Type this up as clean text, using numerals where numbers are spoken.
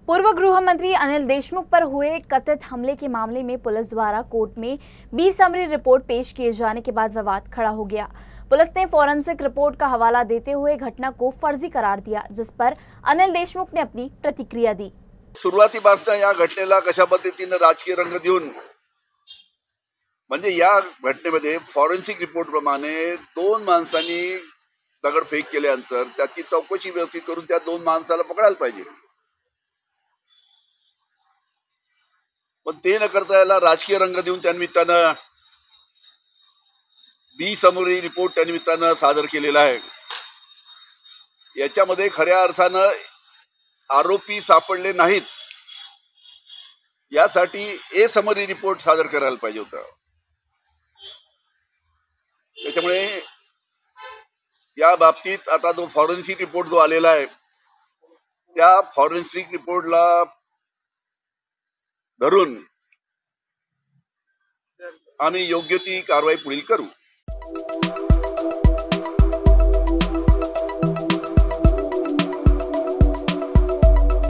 पूर्व गृह मंत्री अनिल देशमुख पर हुए कथित हमले के मामले में पुलिस द्वारा कोर्ट में 20 समरी रिपोर्ट पेश किए जाने के बाद विवाद खड़ा हो गया। पुलिस ने फॉरेंसिक रिपोर्ट का हवाला देते हुए घटना को फर्जी करार दिया, जिस पर अनिल देशमुख ने अपनी प्रतिक्रिया दी। सुरुवातीपासून या घटनेला कशा पद्धतीने राजकीय रंग देऊन म्हणजे या घटनेमध्ये फॉरेन्सिक रिपोर्ट प्रमाणे 2 माणसांनी दगडफेक केल्यानंतर त्याची चौकशी व्यवस्थित करून त्या 2 माणसाला पकडायला पाहिजे, पण ते न करता याला राजकीय रंग देऊन त्यानिमित्तानं 20 समरी रिपोर्ट त्यानिमित्तानं सादर केलेला आहे। याच्यामध्ये खऱ्या अर्थानं आरोपी सापडले नाहीत यासाठी ए समरी रिपोर्ट सादर करायला पाहिजे होता। त्याच्यामुळे या बाबतीत आता जो फॉरेन्सिक रिपोर्ट जो आलेला आहे त्या फॉरेन्सिक रिपोर्टला धरून आम्ही योग्य ती कारवाई पुढील करू।